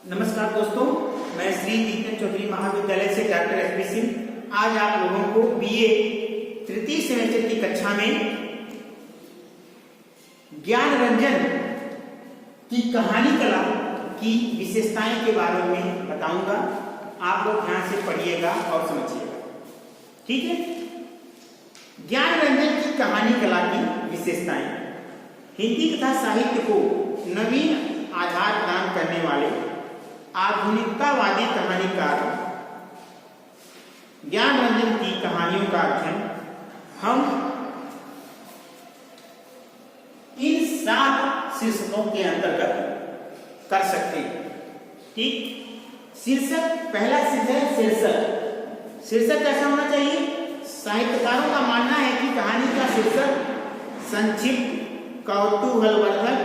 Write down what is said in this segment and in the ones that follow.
नमस्कार दोस्तों, मैं श्री जितेंद्र चौधरी महाविद्यालय से डॉक्टर एसपी सिंह आज आप लोगों को बीए तृतीय सेमेस्टर की कक्षा में ज्ञान रंजन की कहानी कला की विशेषताएं के बारे में बताऊंगा। आप लोग ध्यान से पढ़िएगा और समझिएगा, ठीक है। ज्ञान रंजन की कहानी कला की विशेषताएं। हिंदी तथा साहित्य को नवीन आधार प्रदान करने वाले आधुनिकतावादी कहानीकार ज्ञान रंजन की कहानियों का अध्ययन हम इन 7 शीर्षकों के अंतर्गत कर सकते हैं, ठीक। शीर्षक, पहला शीर्षक कैसा होना चाहिए? साहित्यकारों का मानना है कि कहानी का शीर्षक संक्षिप्त, कौतूहलवर्धक,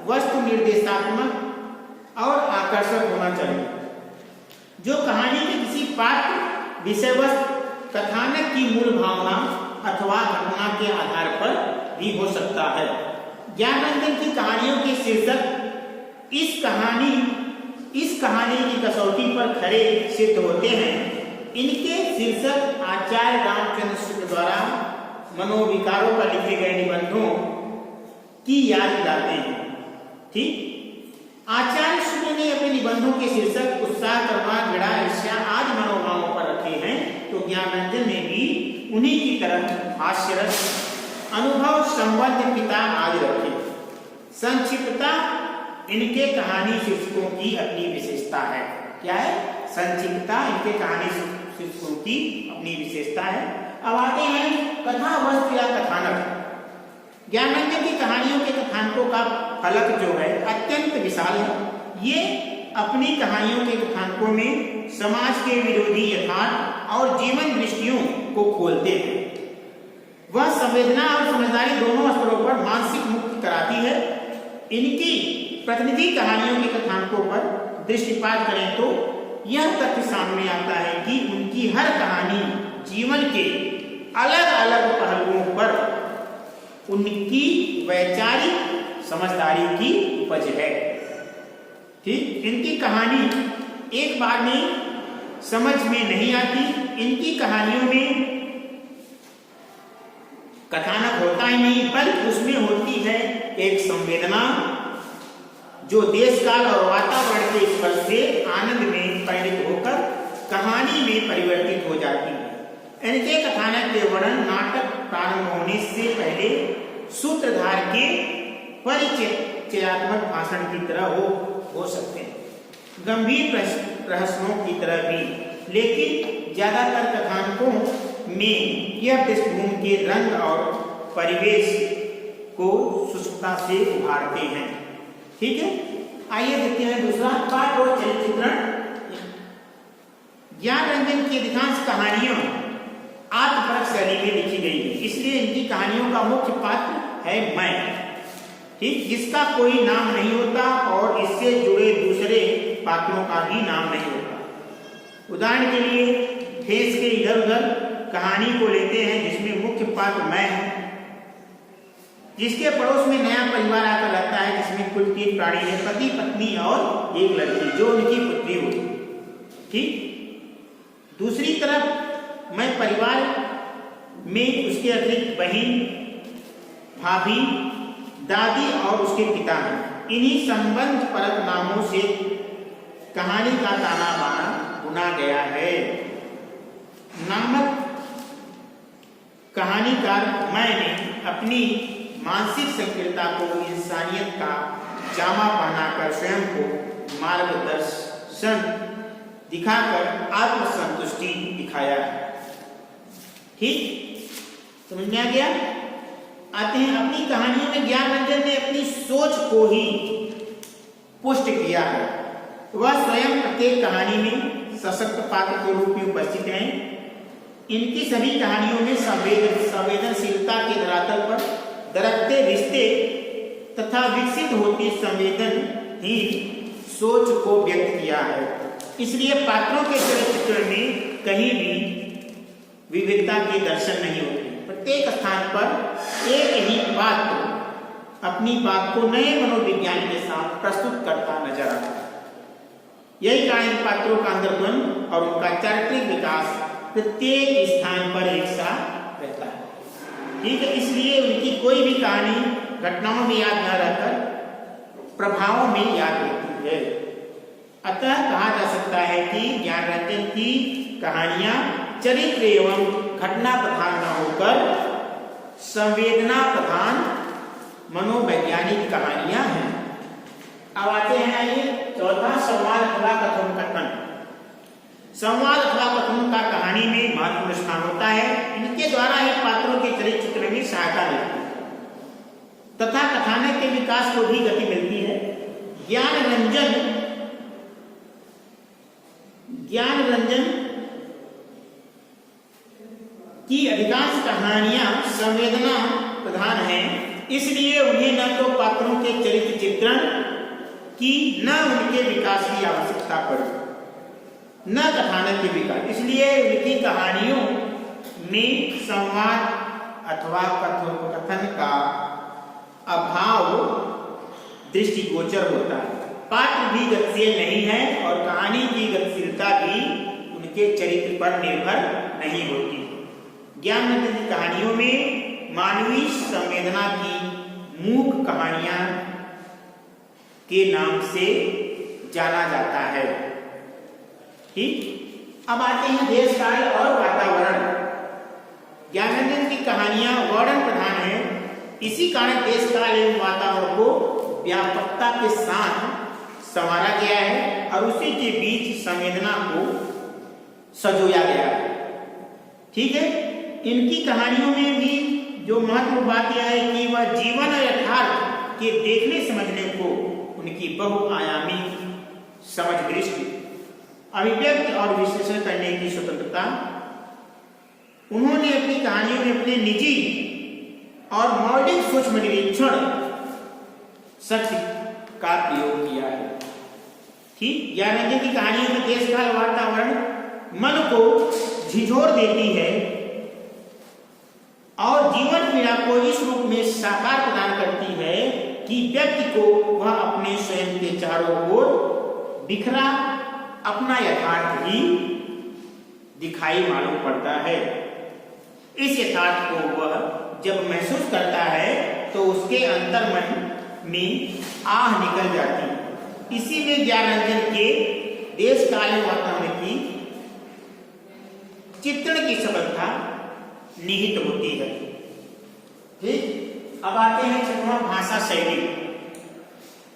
वस्तु निर्देशात्मक और आकर्षक होना चाहिए, जो कहानी के किसी पात्र, विषय वस्तु, कथानक की मूल भावना अथवा घटना के आधार पर भी हो सकता है। ज्ञान रंजन की कहानियों के शीर्षक इस कहानी की कसौटी पर खरे सिद्ध होते हैं। इनके शीर्षक आचार्य रामचंद्र शुक्ल द्वारा मनोविकारों पर लिखे गए निबंधों की याद दिलाते हैं, ठीक। आचार्य शुक्ल ने अपने निबंधों के शीर्षक उत्साह, करुणा, घृणा, ईर्ष्या आदि मनोभावों पर रखे हैं, तो ज्ञान रंजन ने भी उन्हीं की तरह हास्यरस, अनुभव, संबंध, पिता आदि रखे। संक्षिप्तता इनके कहानी शीर्षकों की अपनी विशेषता है। क्या है? संक्षिप्तता इनके कहानी शीर्षकों की अपनी विशेषता है। अब आते हैं कथा वस्तु या कथानक। ज्ञान रंजन की कहानियों के कथानकों का फलक जो है अत्यंत विशाल है। ये अपनी कहानियों के कथानकों में समाज के विरोधी यथार्थ और जीवन दृष्टियों को खोलते हैं। वह संवेदना और समझदारी दोनों स्तरों पर मानसिक मुक्ति कराती है। इनकी प्रतिनिधि कहानियों के कथानकों पर दृष्टिपात करें तो यह तथ्य सामने आता है कि उनकी हर कहानी जीवन के अलग अलग पहलुओं पर उनकी वैचारिक समझदारी की उपज है, ठीक। इनकी कहानी एक बार में समझ में नहीं आती। इनकी कहानियों में कथानक होता ही नहीं, बल्कि उसमें होती है एक संवेदना जो देश काल और वातावरण के स्पर्श से आनंद में परिणत होकर कहानी में परिवर्तित हो जाती है। इनके कथानक के वर्णन नाटक प्रारंभ होने से पहले सूत्रधार के परिचयात्मक भाषण की तरह हो सकते हैं, गंभीर प्रहसनों की तरह भी, लेकिन ज्यादातर कथानकों में यह पृष्ठभूमि के रंग और परिवेश को सूक्ष्मता से उभारते हैं, ठीक है। आइए देखते हैं दूसरा पाठ और चरित्रण। ज्ञान रंजन की अधिकांश कहानियां आत्मपरक शैली में लिखी गई है, इसलिए इनकी कहानियों का मुख्य पात्र है मैं, ठीक, जिसका कोई नाम नहीं होता और इससे जुड़े दूसरे पात्रों का भी नाम नहीं होता। उदाहरण के लिए फेस के इधर उधर कहानी को लेते हैं, जिसमें मुख्य पात्र मैं है, जिसके पड़ोस में नया परिवार आकर रहता है, जिसमें कुल 3 प्राणी है, पति, पत्नी और एक लड़की जो उनकी पुत्री होती, ठीक। दूसरी तरफ मैं परिवार में उसके अतिरिक्त बहन, भाभी, दादी और उसके पिता हैं। इन्हीं संबंध परक नामों से कहानी का ताना बाना बुना गया है। नामक कहानीकार मैंने अपनी मानसिक संकीर्णता को इंसानियत का जामा पहनाकर स्वयं को मार्गदर्शन दिखाकर आत्मसंतुष्टि दिखाया है, ठीक। समझ में आ गया? आते हैं अपनी कहानियों में ज्ञान रंजन ने अपनी सोच को ही पुष्ट किया है। वह स्वयं प्रत्येक कहानी में सशक्त पात्र के रूप में उपस्थित हैं। इनकी सभी कहानियों में संवेदनशीलता के धरातल पर दरकते रिश्ते तथा विकसित होती संवेदनहीन सोच को व्यक्त किया है। इसलिए पात्रों के चरित्र में कहीं भी विविधता के दर्शन नहीं होते। प्रत्येक स्थान पर एक ही पात्र अपनी बात को नए मनोविज्ञान के साथ प्रस्तुत करता नजर आता है। यही कारण इन पात्रों का अंतर्द्वंद और उनका चारित्रिक विकास प्रत्येक स्थान पर एक सा रहता है। ठीक है, इसलिए उनकी कोई भी कहानी घटनाओं में याद न रहकर प्रभावों में याद रहती है। अतः कहा जा सकता है कि ज्ञानरंजन की कहानियां चरित्र एवं घटना प्रधान न होकर संवेदना प्रधान मनोवैज्ञानिक कहानियां हैं। अब आते हैं आइए चौथा, संवाद अथवा कथन कथन। संवाद अथवा कथन का कहानी में महत्वपूर्ण स्थान होता है। इनके द्वारा ही पात्रों के चरित्र चित्रण में सहायता मिलती है तथा कथानक के विकास को भी गति मिलती है। ज्ञान रंजन की अधिकांश कहानियां संवेदना प्रधान हैं, इसलिए उन्हें न तो पात्रों के चरित्र चित्रण की न उनके विकास की आवश्यकता पड़ी, न कथानक के विकास। इसलिए उनकी कहानियों में संवाद अथवा कथन का अभाव दृष्टिगोचर होता है। पात्र भी गतिशील नहीं है और कहानी की गतिशीलता भी उनके चरित्र पर निर्भर नहीं होती। ज्ञानरंजन की कहानियों में मानवीय संवेदना की मूक कहानियां के नाम से जाना जाता है। ठीक, अब आते हैं देश काल और वातावरण। ज्ञानरंजन की कहानियां वर्णन प्रधान है, इसी कारण देश काल एवं वातावरण को व्यापकता के साथ संवारा गया है और उसी के बीच संवेदना को सजोया गया है। ठीक है, इनकी कहानियों में भी जो महत्वपूर्ण बात यह है कि वह जीवन और यथार्थ के देखने समझने को उनकी बहुआयामी समझ दृष्टि, अभिव्यक्ति और विश्लेषण करने की स्वतंत्रता। उन्होंने अपनी कहानियों में अपने निजी और मौलिक सूक्ष्म निरीक्षण सत्य का प्रयोग किया है। ठीक, ज्ञानरंजन की कहानियों में देश काल वातावरण मन को झिझोर देती है और जीवन पीड़ा को इस रूप में साकार प्रदान करती है कि व्यक्ति को वह अपने स्वयं के चारों ओर बिखरा अपना यथार्थ ही दिखाई मालूम पड़ता है। इस यथार्थ को वह जब महसूस करता है तो उसके अंतर्मन में आह निकल जाती है। इसी में ज्ञानरंजन के देश काल वातावरण की चित्रण की सफलता निहित होती है। ठीक, अब आते हैं छठवां, भाषा शैली।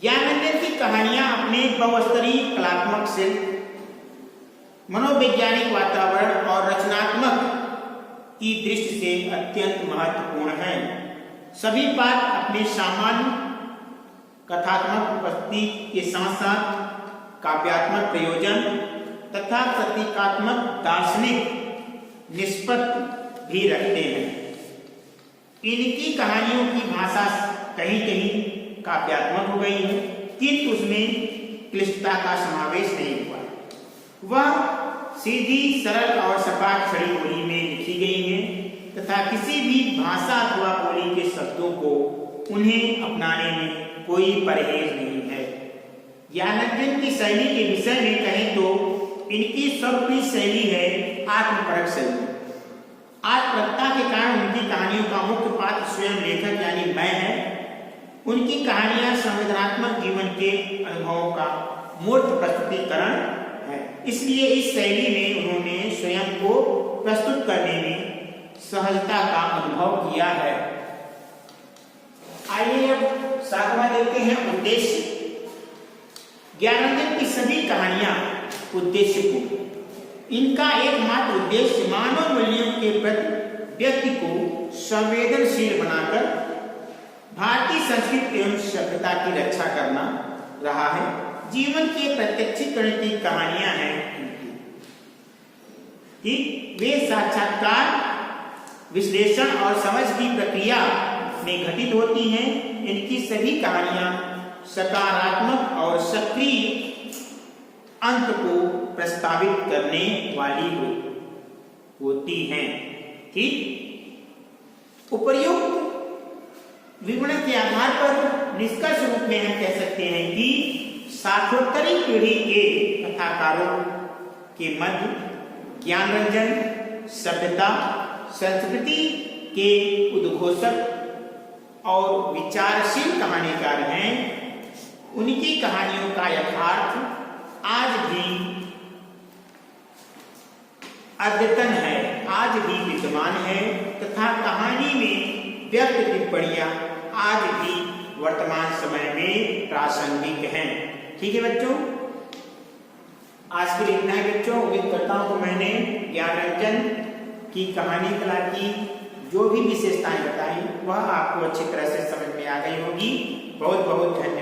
ज्ञानरंजन की कहानियां अपने बहुस्तरीय कलात्मक शिल्प, मनोवैज्ञानिक वातावरण और रचनात्मक की दृष्टि से अत्यंत महत्वपूर्ण है। सभी पात्र अपने सामान्य कथात्मक उपस्थिति के साथ साथ काव्यात्मक प्रयोजन तथा प्रतीकात्मक दार्शनिक निष्पत्ति भी रखते हैं। इनकी कहानियों की भाषा कहीं कहीं काव्यात्मक हो गई है, किंतु उसमें क्लिष्टता का समावेश नहीं हुआ। वह सीधी, सरल और सपाट खड़ी बोली में लिखी गई है तथा किसी भी भाषा अथवा बोली के शब्दों को उन्हें अपनाने में कोई परहेज नहीं है। ज्ञानरंजन की शैली के विषय में कहें तो इनकी सर्वप्रिय शैली है आत्मपरक शैली। आत्मपरकता के कारण उनकी कहानियों का मुख्य पात्र स्वयं लेखक यानी मैं है। उनकी कहानियां संवेदनात्मक जीवन के अनुभवों का मूर्त प्रस्तुतिकरण है। इसलिए इस शैली में उन्होंने स्वयं को प्रस्तुत करने में सहजता का अनुभव किया है। आइए अब सातवां देखते हैं, उद्देश्य। ज्ञानरंजन की सभी कहानियां उद्देश्यपूर्ण। इनका एकमात्र उद्देश्य मानव मूल्यों के प्रति व्यक्ति को संवेदनशील बनाकर भारतीय संस्कृति एवं सभ्यता की रक्षा करना रहा है। जीवन के प्रत्यक्षीकरण की कहानियां हैं इनकी। वे साक्षात्कार, विश्लेषण और समझ की प्रक्रिया में घटित होती हैं। इनकी सभी कहानियां सकारात्मक और सक्रिय अंत को प्रस्तावित करने वाली होती हैं। ठीक, उपर्युक्त विवरण के आधार पर निष्कर्ष रूप में हम कह सकते हैं कि साठोत्तरी पीढ़ी के कथाकारों के मध्य ज्ञान रंजन, सभ्यता, संस्कृति के उद्घोषक और विचारशील कहानीकार हैं। उनकी कहानियों का यथार्थ आज भी अद्यतन है, आज भी विद्यमान है तथा कहानी में व्यक्त टिप्पणियां आज भी वर्तमान समय में प्रासंगिक हैं। ठीक है बच्चों, आज के लिए इतना है बच्चों। उम्मीद करता हूं कि मैंने ज्ञान रंजन की कहानी कला की जो भी विशेषताएं बताई वह आपको अच्छी तरह से समझ में आ गई होगी। बहुत बहुत धन्यवाद।